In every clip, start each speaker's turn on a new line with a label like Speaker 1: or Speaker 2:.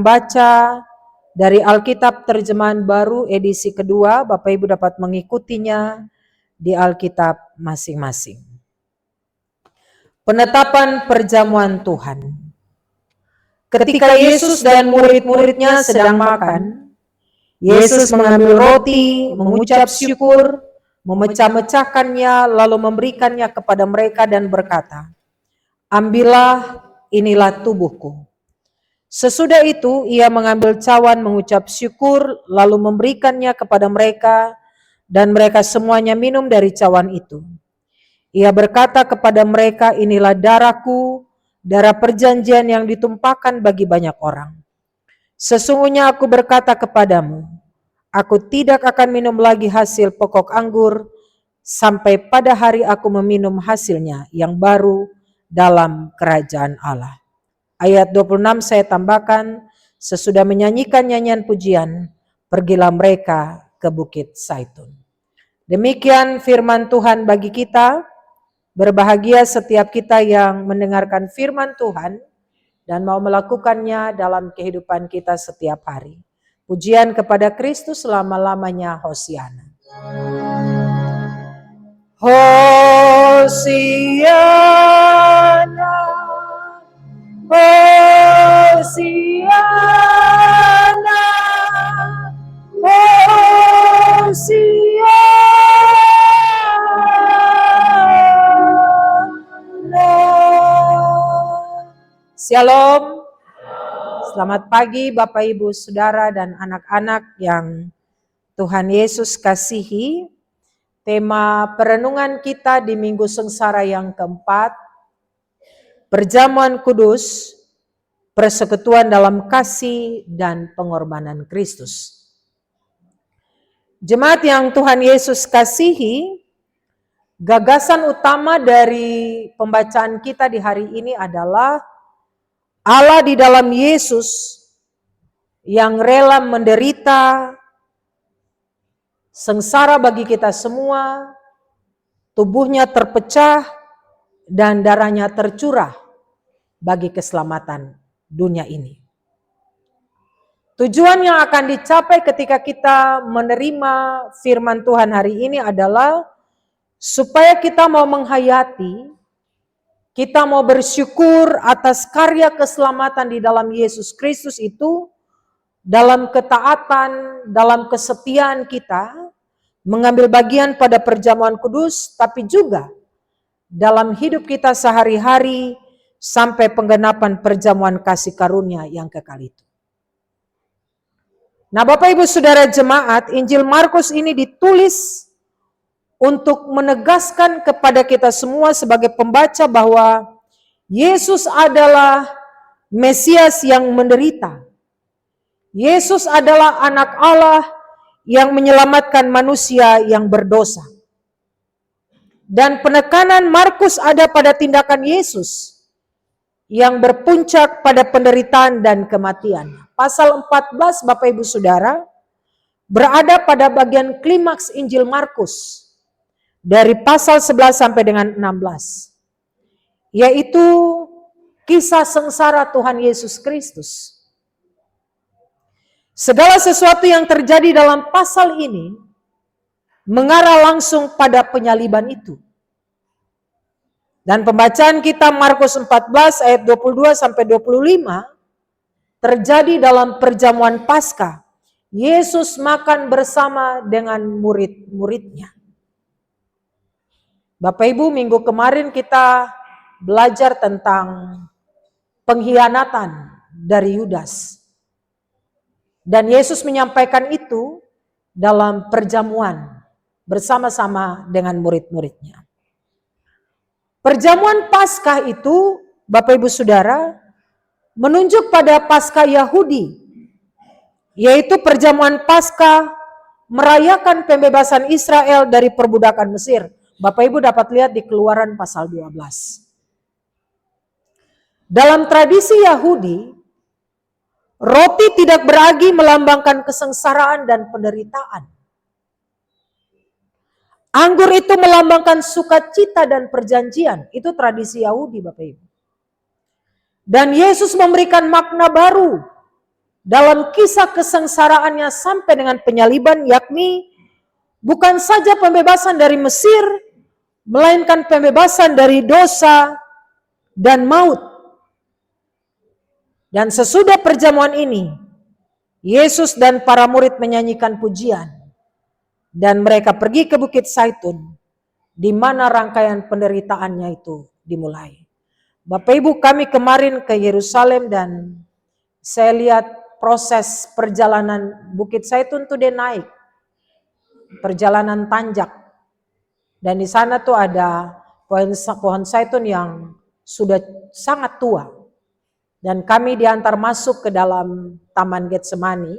Speaker 1: Baca dari Alkitab Terjemahan Baru edisi kedua, Bapak Ibu dapat mengikutinya di Alkitab masing-masing. Penetapan perjamuan Tuhan. Ketika Yesus dan murid-muridnya sedang makan, Yesus mengambil roti, mengucap syukur, memecah-mecahkannya, lalu memberikannya kepada mereka dan berkata, "Ambillah, inilah tubuhku." Sesudah itu ia mengambil cawan, mengucap syukur, lalu memberikannya kepada mereka, dan mereka semuanya minum dari cawan itu. Ia berkata kepada mereka, "Inilah darahku, darah perjanjian yang ditumpahkan bagi banyak orang. Sesungguhnya aku berkata kepadamu, aku tidak akan minum lagi hasil pokok anggur sampai pada hari aku meminum hasilnya yang baru dalam kerajaan Allah." Ayat 26 saya tambahkan, sesudah menyanyikan nyanyian pujian, pergilah mereka ke Bukit Zaitun. Demikian firman Tuhan bagi kita. Berbahagia setiap kita yang mendengarkan firman Tuhan dan mau melakukannya dalam kehidupan kita setiap hari. Pujian kepada Kristus selama-lamanya. Hosiana. Hosiana. Hosiana, Hosiana. Shalom. Selamat pagi Bapak Ibu Saudara dan anak-anak yang Tuhan Yesus kasihi. Tema perenungan kita di Minggu Sengsara yang keempat, Perjamuan Kudus, persekutuan dalam kasih dan pengorbanan Kristus. Jemaat yang Tuhan Yesus kasihi, gagasan utama dari pembacaan kita di hari ini adalah Allah di dalam Yesus yang rela menderita sengsara bagi kita semua, tubuhnya terpecah dan darahnya tercurah bagi keselamatan dunia ini. Tujuan yang akan dicapai ketika kita menerima firman Tuhan hari ini adalah supaya kita mau menghayati, kita mau bersyukur atas karya keselamatan di dalam Yesus Kristus itu, dalam ketaatan, dalam kesetiaan kita, mengambil bagian pada perjamuan kudus, tapi juga dalam hidup kita sehari-hari, sampai penggenapan perjamuan kasih karunia yang kekal itu. Nah Bapak Ibu Saudara jemaat, Injil Markus ini ditulis untuk menegaskan kepada kita semua sebagai pembaca bahwa Yesus adalah Mesias yang menderita. Yesus adalah anak Allah yang menyelamatkan manusia yang berdosa. Dan penekanan Markus ada pada tindakan Yesus yang berpuncak pada penderitaan dan kematian. Pasal 14 Bapak Ibu Saudara berada pada bagian klimaks Injil Markus dari pasal 11 sampai dengan 16. Yaitu kisah sengsara Tuhan Yesus Kristus. Segala sesuatu yang terjadi dalam pasal ini mengarah langsung pada penyaliban itu. Dan pembacaan kita Markus 14 ayat 22 sampai 25 terjadi dalam perjamuan Paskah. Yesus makan bersama dengan murid-muridnya. Bapak Ibu, minggu kemarin kita belajar tentang pengkhianatan dari Yudas. Dan Yesus menyampaikan itu dalam perjamuan bersama-sama dengan murid-muridnya. Perjamuan Paskah itu, Bapak Ibu Saudara, menunjuk pada Paskah Yahudi, yaitu perjamuan Paskah merayakan pembebasan Israel dari perbudakan Mesir. Bapak Ibu dapat lihat di Keluaran pasal 12. Dalam tradisi Yahudi, roti tidak beragi melambangkan kesengsaraan dan penderitaan. Anggur itu melambangkan sukacita dan perjanjian. Itu tradisi Yahudi Bapak Ibu. Dan Yesus memberikan makna baru dalam kisah kesengsaraannya sampai dengan penyaliban, yakni bukan saja pembebasan dari Mesir, melainkan pembebasan dari dosa dan maut. Dan sesudah perjamuan ini, Yesus dan para murid menyanyikan pujian, dan mereka pergi ke Bukit Zaitun, di mana rangkaian penderitaannya itu dimulai. Bapak Ibu, kami kemarin ke Yerusalem dan saya lihat proses perjalanan Bukit Zaitun tuh dia naik, perjalanan tanjak. Dan di sana tuh ada pohon zaitun yang sudah sangat tua. Dan kami diantar masuk ke dalam Taman Getsemani.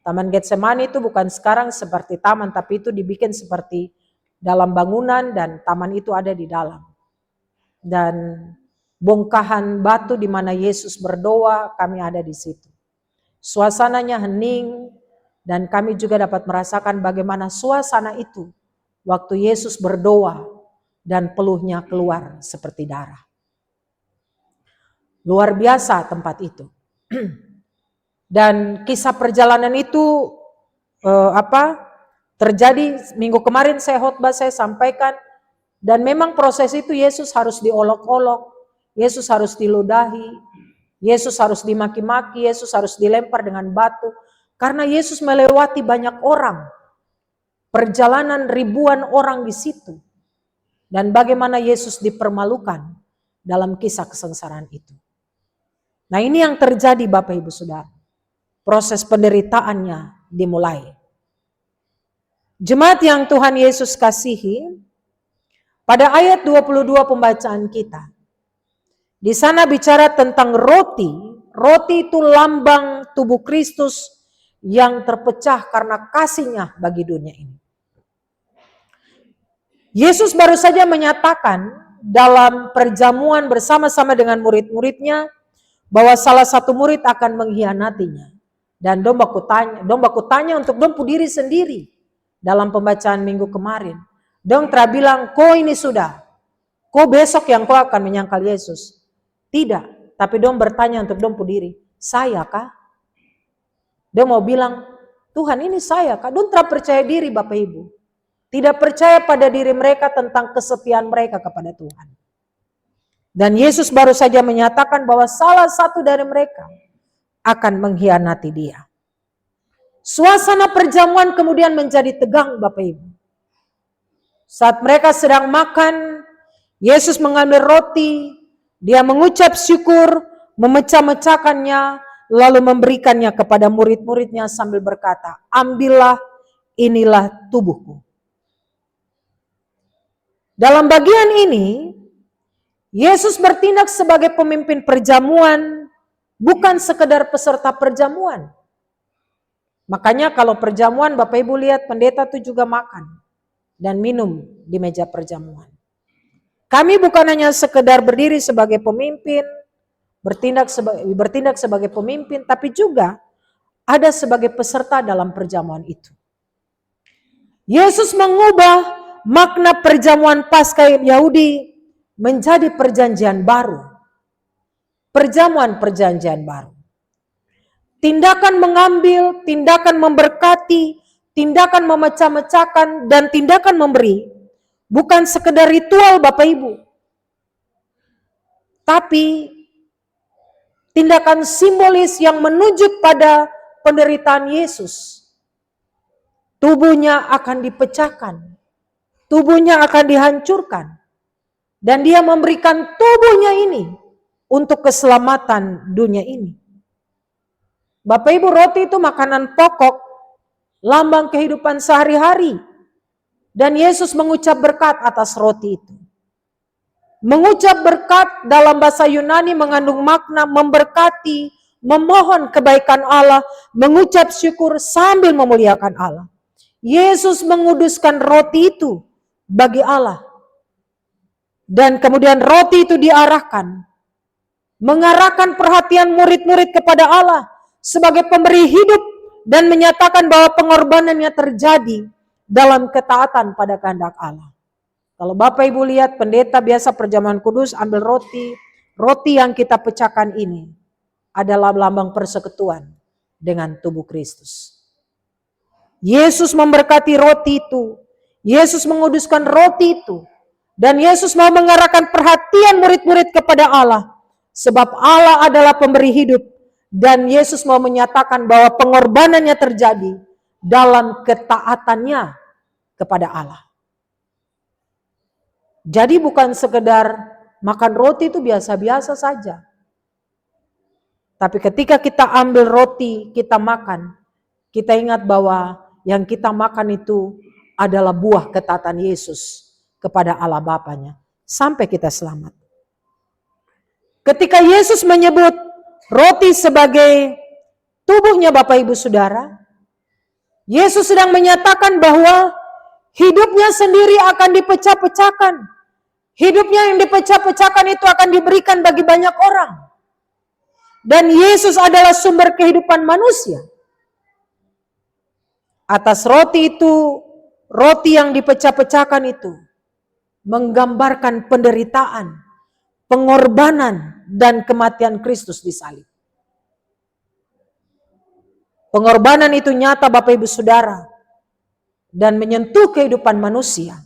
Speaker 1: Taman Getsemani itu bukan sekarang seperti taman, tapi itu dibikin seperti dalam bangunan dan taman itu ada di dalam. Dan bongkahan batu di mana Yesus berdoa, kami ada di situ. Suasananya hening dan kami juga dapat merasakan bagaimana suasana itu waktu Yesus berdoa dan peluhnya keluar seperti darah. Luar biasa tempat itu. Dan kisah perjalanan itu terjadi minggu kemarin saya khotbah, saya sampaikan, dan memang proses itu Yesus harus diolok-olok, Yesus harus diludahi, Yesus harus dimaki-maki, Yesus harus dilempar dengan batu, karena Yesus melewati banyak orang, perjalanan ribuan orang di situ, dan bagaimana Yesus dipermalukan dalam kisah kesengsaraan itu. Nah, ini yang terjadi Bapak Ibu Saudara. Proses penderitaannya dimulai. Jemaat yang Tuhan Yesus kasihi, pada ayat 22 pembacaan kita, di sana bicara tentang roti. Roti itu lambang tubuh Kristus yang terpecah karena kasihnya bagi dunia ini. Yesus baru saja menyatakan dalam perjamuan bersama-sama dengan murid-muridnya bahwa salah satu murid akan mengkhianatinya. Dan dong baku tanya untuk dong diri sendiri dalam pembacaan minggu kemarin. Dong telah bilang, kau ini sudah, kau besok yang kau akan menyangkal Yesus. Tidak, tapi dong bertanya untuk dong diri, saya kah? Dia mau bilang, Tuhan ini saya kah? Dong telah percaya diri Bapak Ibu. Tidak percaya pada diri mereka tentang kesetiaan mereka kepada Tuhan. Dan Yesus baru saja menyatakan bahwa salah satu dari mereka akan mengkhianati dia. Suasana perjamuan kemudian menjadi tegang Bapak Ibu. Saat mereka sedang makan, Yesus mengambil roti, dia mengucap syukur, memecah-mecahkannya, lalu memberikannya kepada murid-muridnya sambil berkata, ambillah, inilah tubuhku. Dalam bagian ini, Yesus bertindak sebagai pemimpin perjamuan, bukan sekedar peserta perjamuan. Makanya kalau perjamuan Bapak Ibu lihat pendeta itu juga makan dan minum di meja perjamuan. Kami bukan hanya sekedar berdiri sebagai pemimpin, bertindak sebagai pemimpin, tapi juga ada sebagai peserta dalam perjamuan itu. Yesus mengubah makna perjamuan Paskah Yahudi menjadi perjanjian baru. Perjamuan perjanjian baru. Tindakan mengambil, tindakan memberkati, tindakan memecah-mecahkan, dan tindakan memberi bukan sekedar ritual Bapak Ibu. Tapi tindakan simbolis yang menunjuk pada penderitaan Yesus. Tubuhnya akan dipecahkan. Tubuhnya akan dihancurkan. Dan dia memberikan tubuhnya ini untuk keselamatan dunia ini. Bapak Ibu, roti itu makanan pokok, lambang kehidupan sehari-hari. Dan Yesus mengucap berkat atas roti itu. Mengucap berkat dalam bahasa Yunani mengandung makna memberkati, memohon kebaikan Allah, mengucap syukur sambil memuliakan Allah. Yesus menguduskan roti itu bagi Allah. Dan kemudian roti itu diarahkan, mengarahkan perhatian murid-murid kepada Allah sebagai pemberi hidup dan menyatakan bahwa pengorbanannya terjadi dalam ketaatan pada kehendak Allah. Kalau Bapak Ibu lihat pendeta biasa perjamuan kudus ambil roti yang kita pecahkan ini adalah lambang persekutuan dengan tubuh Kristus. Yesus memberkati roti itu. Yesus menguduskan roti itu. Dan Yesus mau mengarahkan perhatian murid-murid kepada Allah. Sebab Allah adalah pemberi hidup. Dan Yesus mau menyatakan bahwa pengorbanannya terjadi dalam ketaatannya kepada Allah. Jadi bukan sekedar makan roti itu biasa-biasa saja. Tapi ketika kita ambil roti, kita makan, kita ingat bahwa yang kita makan itu adalah buah ketaatan Yesus kepada Allah Bapanya. Sampai kita selamat. Ketika Yesus menyebut roti sebagai tubuhnya Bapak Ibu Saudara, Yesus sedang menyatakan bahwa hidupnya sendiri akan dipecah-pecahkan. Hidupnya yang dipecah-pecahkan itu akan diberikan bagi banyak orang. Dan Yesus adalah sumber kehidupan manusia. Atas roti itu, roti yang dipecah-pecahkan itu menggambarkan penderitaan, pengorbanan, dan kematian Kristus di salib. Pengorbanan itu nyata Bapak Ibu Saudara dan menyentuh kehidupan manusia.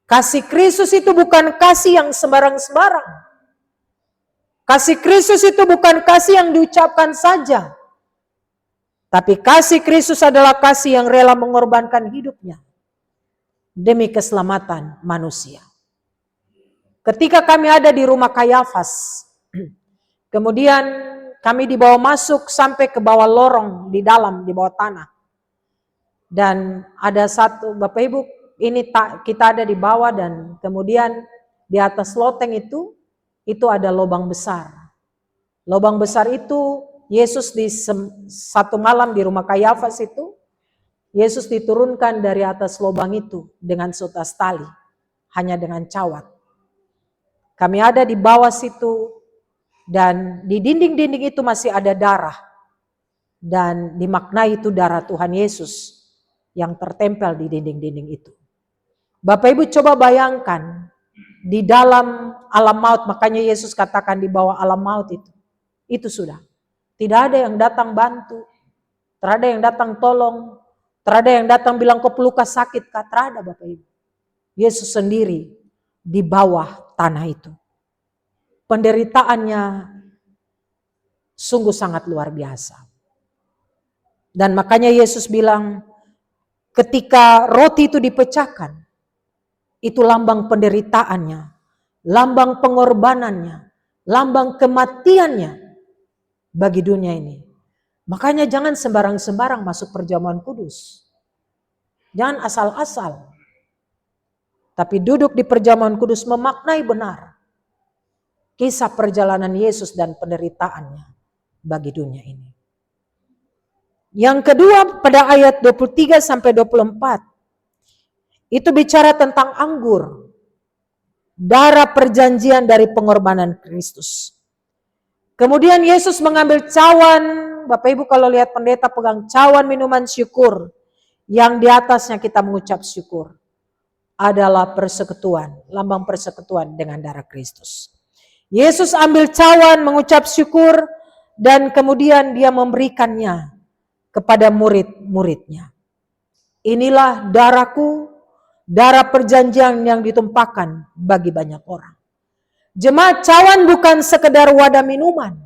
Speaker 1: Kasih Kristus itu bukan kasih yang sembarang-sembarang. Kasih Kristus itu bukan kasih yang diucapkan saja. Tapi kasih Kristus adalah kasih yang rela mengorbankan hidupnya demi keselamatan manusia. Ketika kami ada di rumah Kayafas, kemudian kami dibawa masuk sampai ke bawah lorong di dalam, di bawah tanah. Dan ada satu, Bapak Ibu, ini kita ada di bawah dan kemudian di atas loteng itu ada lubang besar. Lubang besar itu Yesus di satu malam di rumah Kayafas itu, Yesus diturunkan dari atas lubang itu dengan seutas tali, hanya dengan cawat. Kami ada di bawah situ dan di dinding-dinding itu masih ada darah. Dan dimaknai itu darah Tuhan Yesus yang tertempel di dinding-dinding itu. Bapak Ibu coba bayangkan di dalam alam maut, makanya Yesus katakan di bawah alam maut itu sudah. Tidak ada yang datang bantu, tidak ada yang datang tolong, tidak ada yang datang bilang kau peluka sakit, tidak ada Bapak Ibu. Yesus sendiri di bawah tanah itu. Penderitaannya sungguh sangat luar biasa. Dan makanya Yesus bilang, ketika roti itu dipecahkan, itu lambang penderitaannya, lambang pengorbanannya, lambang kematiannya bagi dunia ini. Makanya jangan sembarang-sembarang masuk perjamuan kudus. Jangan asal-asal. Tapi duduk di perjamuan kudus memaknai benar kisah perjalanan Yesus dan penderitaannya bagi dunia ini. Yang kedua pada ayat 23 sampai 24 itu bicara tentang anggur, darah perjanjian dari pengorbanan Kristus. Kemudian Yesus mengambil cawan, Bapak Ibu kalau lihat pendeta pegang cawan minuman syukur, yang di atasnya kita mengucap syukur, adalah persekutuan, lambang persekutuan dengan darah Kristus. Yesus ambil cawan mengucap syukur dan kemudian dia memberikannya kepada murid-muridnya. Inilah darahku, darah perjanjian yang ditumpahkan bagi banyak orang. Jemaat, cawan bukan sekedar wadah minuman.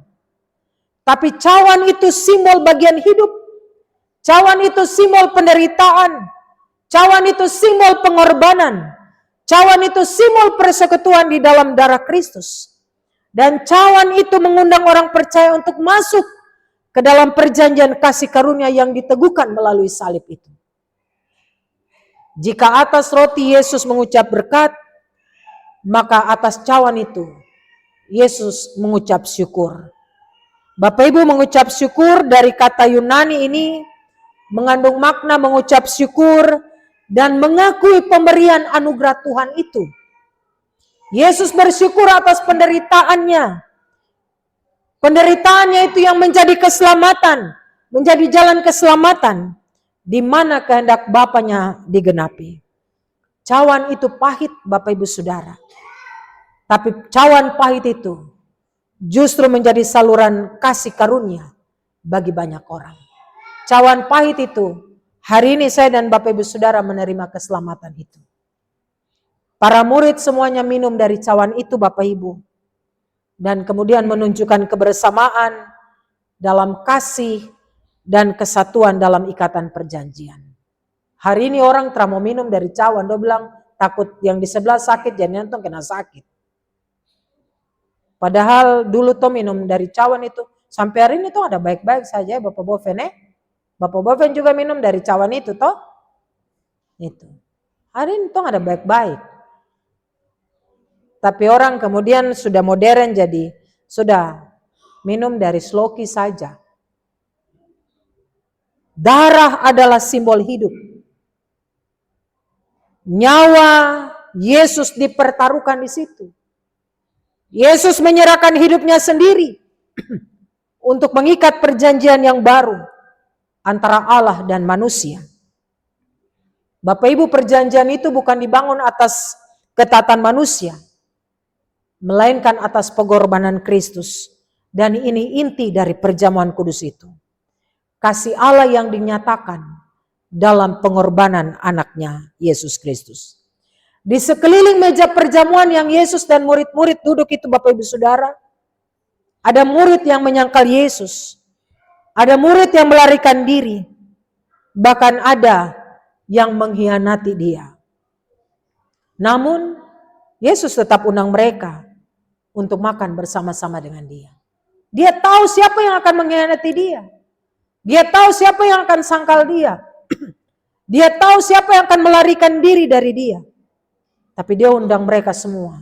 Speaker 1: Tapi cawan itu simbol bagian hidup. Cawan itu simbol penderitaan. Cawan itu simbol pengorbanan. Cawan itu simbol persekutuan di dalam darah Kristus. Dan cawan itu mengundang orang percaya untuk masuk ke dalam perjanjian kasih karunia yang diteguhkan melalui salib itu. Jika atas roti Yesus mengucap berkat, maka atas cawan itu Yesus mengucap syukur. Bapak Ibu, mengucap syukur dari kata Yunani ini mengandung makna mengucap syukur dan mengakui pemberian anugerah Tuhan itu. Yesus bersyukur atas penderitaannya. Penderitaannya itu yang menjadi keselamatan, menjadi jalan keselamatan, di mana kehendak Bapanya digenapi. Cawan itu pahit Bapak Ibu Saudara. Tapi cawan pahit itu justru menjadi saluran kasih karunia bagi banyak orang. Cawan pahit itu, hari ini saya dan Bapak Ibu Saudara menerima keselamatan itu. Para murid semuanya minum dari cawan itu Bapak Ibu. Dan kemudian menunjukkan kebersamaan dalam kasih dan kesatuan dalam ikatan perjanjian. Hari ini orang mau minum dari cawan, dia bilang takut yang di sebelah sakit, jadi nonton kena sakit. Padahal dulu tuh minum dari cawan itu, sampai hari ini tuh ada baik-baik saja Bapak Boven Bapak Boven juga minum dari cawan itu toh. Itu. Hari ini tuh ada baik-baik. Tapi orang kemudian sudah modern jadi sudah minum dari sloki saja. Darah adalah simbol hidup. Nyawa Yesus dipertaruhkan di situ. Yesus menyerahkan hidupnya sendiri untuk mengikat perjanjian yang baru antara Allah dan manusia. Bapak Ibu, perjanjian itu bukan dibangun atas ketatan manusia, melainkan atas pengorbanan Kristus. Dan ini inti dari perjamuan kudus itu. Kasih Allah yang dinyatakan dalam pengorbanan anaknya Yesus Kristus. Di sekeliling meja perjamuan yang Yesus dan murid-murid duduk itu Bapak Ibu Saudara, ada murid yang menyangkal Yesus, ada murid yang melarikan diri, bahkan ada yang mengkhianati dia. Namun Yesus tetap undang mereka untuk makan bersama-sama dengan dia. Dia tahu siapa yang akan mengkhianati dia. Dia tahu siapa yang akan sangkal dia. Dia tahu siapa yang akan melarikan diri dari dia. Tapi dia undang mereka semua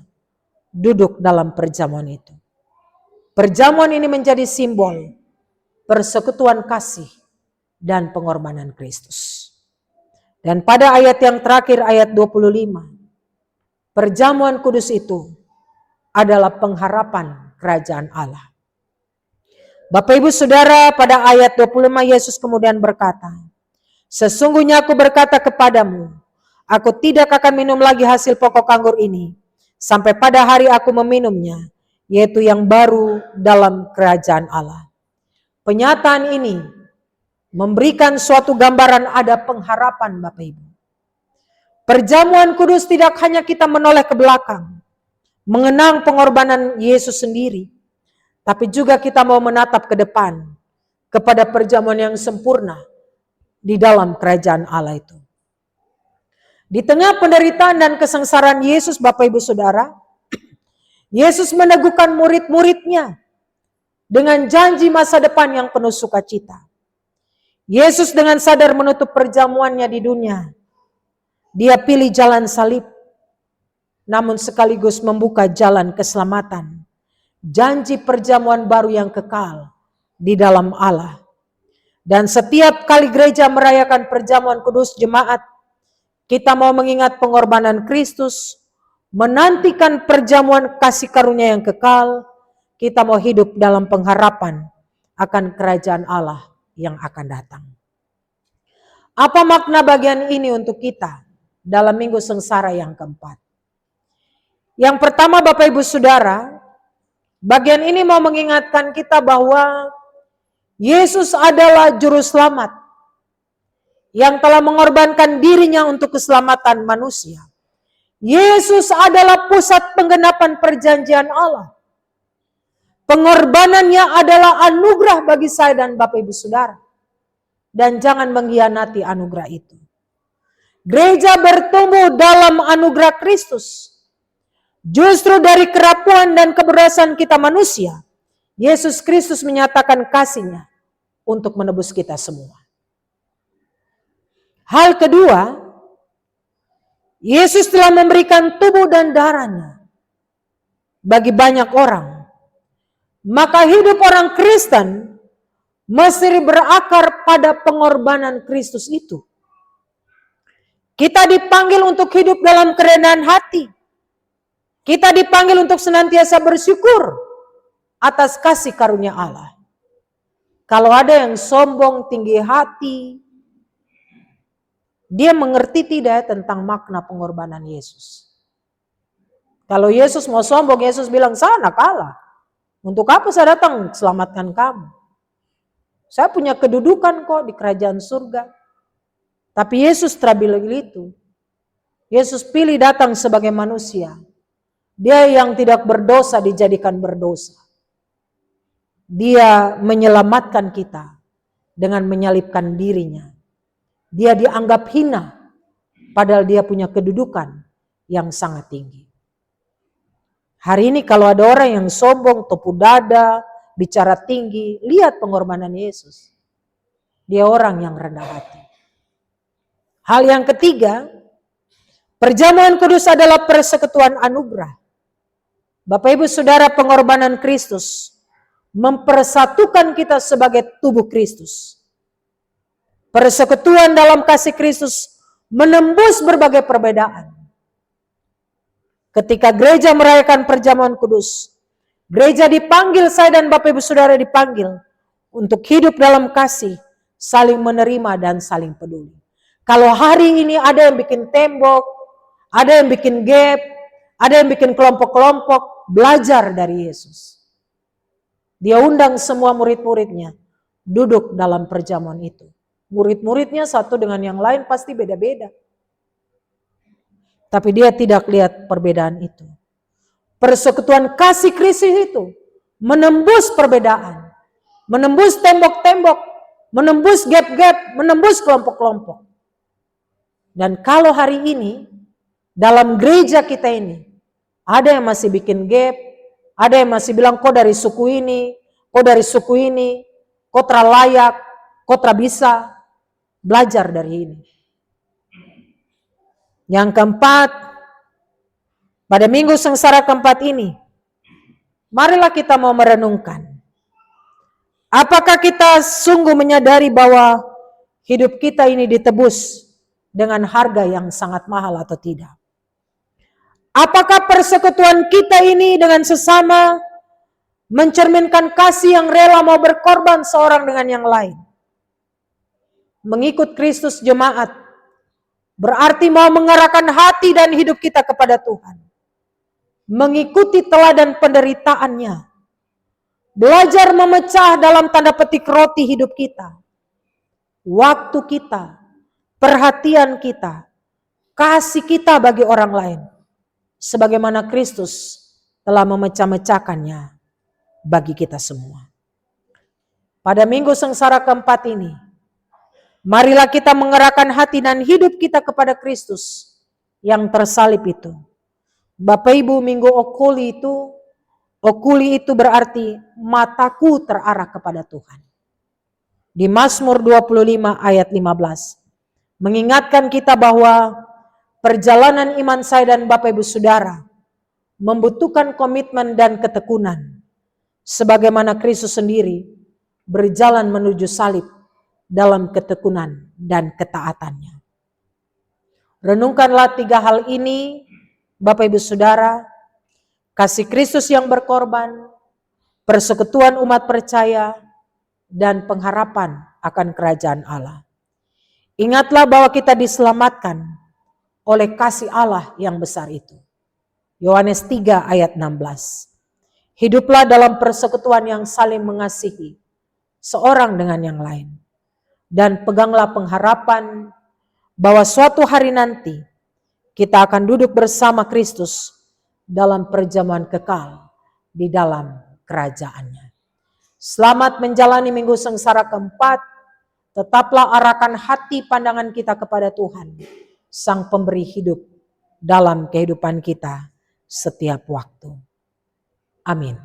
Speaker 1: duduk dalam perjamuan itu. Perjamuan ini menjadi simbol persekutuan kasih dan pengorbanan Kristus. Dan pada ayat yang terakhir, ayat 25, perjamuan kudus itu adalah pengharapan kerajaan Allah. Bapak Ibu Saudara, pada ayat 25 Yesus kemudian berkata, "Sesungguhnya aku berkata kepadamu, aku tidak akan minum lagi hasil pokok anggur ini, sampai pada hari aku meminumnya, yaitu yang baru dalam kerajaan Allah." Penyataan ini memberikan suatu gambaran ada pengharapan Bapak Ibu. Perjamuan kudus tidak hanya kita menoleh ke belakang, mengenang pengorbanan Yesus sendiri, tapi juga kita mau menatap ke depan kepada perjamuan yang sempurna di dalam kerajaan Allah itu. Di tengah penderitaan dan kesengsaraan Yesus Bapak Ibu Saudara, Yesus meneguhkan murid-muridnya dengan janji masa depan yang penuh sukacita. Yesus dengan sadar menutup perjamuannya di dunia. Dia pilih jalan salib, namun sekaligus membuka jalan keselamatan. Janji perjamuan baru yang kekal di dalam Allah. Dan setiap kali gereja merayakan perjamuan kudus jemaat, kita mau mengingat pengorbanan Kristus, menantikan perjamuan kasih karunia yang kekal, kita mau hidup dalam pengharapan akan kerajaan Allah yang akan datang. Apa makna bagian ini untuk kita dalam minggu sengsara yang keempat? Yang pertama Bapak Ibu Saudara, bagian ini mau mengingatkan kita bahwa Yesus adalah juru selamat yang telah mengorbankan dirinya untuk keselamatan manusia. Yesus adalah pusat penggenapan perjanjian Allah. Pengorbanannya adalah anugerah bagi saya dan Bapak Ibu Saudara. Dan jangan mengkhianati anugerah itu. Gereja bertumbuh dalam anugerah Kristus. Justru dari kerapuan dan keberasan kita manusia, Yesus Kristus menyatakan kasih-Nya untuk menebus kita semua. Hal kedua, Yesus telah memberikan tubuh dan darah-Nya bagi banyak orang. Maka hidup orang Kristen mesti berakar pada pengorbanan Kristus itu. Kita dipanggil untuk hidup dalam kerendahan hati. Kita dipanggil untuk senantiasa bersyukur atas kasih karunia Allah. Kalau ada yang sombong, tinggi hati, dia mengerti tidak tentang makna pengorbanan Yesus. Kalau Yesus mau sombong, Yesus bilang, "Sana kalah. Untuk apa saya datang selamatkan kamu?" Saya punya kedudukan kok di kerajaan surga. Tapi Yesus terbilang itu. Yesus pilih datang sebagai manusia. Dia yang tidak berdosa dijadikan berdosa. Dia menyelamatkan kita dengan menyalibkan dirinya. Dia dianggap hina, padahal dia punya kedudukan yang sangat tinggi. Hari ini kalau ada orang yang sombong, topu dada, bicara tinggi, lihat pengorbanan Yesus. Dia orang yang rendah hati. Hal yang ketiga, perjamuan kudus adalah persekutuan anugerah. Bapak Ibu Saudara, pengorbanan Kristus mempersatukan kita sebagai tubuh Kristus. Persekutuan dalam kasih Kristus menembus berbagai perbedaan. Ketika gereja merayakan perjamuan kudus, gereja dipanggil, saya dan Bapak Ibu Saudara dipanggil untuk hidup dalam kasih, saling menerima dan saling peduli. Kalau hari ini ada yang bikin tembok, ada yang bikin gap, ada yang bikin kelompok-kelompok, belajar dari Yesus. Dia undang semua murid-muridnya duduk dalam perjamuan itu. Murid-muridnya satu dengan yang lain pasti beda-beda. Tapi dia tidak lihat perbedaan itu. Persekutuan kasih Kristus itu menembus perbedaan. Menembus tembok-tembok. Menembus gap-gap. Menembus kelompok-kelompok. Dan kalau hari ini dalam gereja kita ini ada yang masih bikin gap. Ada yang masih bilang kok dari suku ini. Kok dari suku ini. Kok terlayak. Kok terbisa. Belajar dari ini. Yang keempat, pada minggu sengsara keempat ini, marilah kita mau merenungkan. Apakah kita sungguh menyadari bahwa hidup kita ini ditebus dengan harga yang sangat mahal atau tidak? Apakah persekutuan kita ini dengan sesama mencerminkan kasih yang rela mau berkorban seorang dengan yang lain? Mengikut Kristus jemaat berarti mau mengarahkan hati dan hidup kita kepada Tuhan. Mengikuti teladan penderitaannya. Belajar memecah dalam tanda petik roti hidup kita. Waktu kita, perhatian kita, kasih kita bagi orang lain. Sebagaimana Kristus telah memecah-mecahkannya bagi kita semua. Pada minggu sengsara keempat ini, marilah kita mengerahkan hati dan hidup kita kepada Kristus yang tersalib itu. Bapak Ibu, minggu okuli itu berarti mataku terarah kepada Tuhan. Di Mazmur 25 ayat 15 mengingatkan kita bahwa perjalanan iman saya dan Bapak Ibu Saudara membutuhkan komitmen dan ketekunan. Sebagaimana Kristus sendiri berjalan menuju salib dalam ketekunan dan ketaatannya. Renungkanlah tiga hal ini, Bapak Ibu Saudara, kasih Kristus yang berkorban, persekutuan umat percaya, dan pengharapan akan kerajaan Allah. Ingatlah bahwa kita diselamatkan oleh kasih Allah yang besar itu. Yohanes 3 ayat 16. Hiduplah dalam persekutuan yang saling mengasihi seorang dengan yang lain. Dan peganglah pengharapan bahwa suatu hari nanti kita akan duduk bersama Kristus dalam perjamuan kekal di dalam kerajaannya. Selamat menjalani minggu sengsara keempat. Tetaplah arahkan hati pandangan kita kepada Tuhan, Sang Pemberi hidup dalam kehidupan kita setiap waktu. Amin.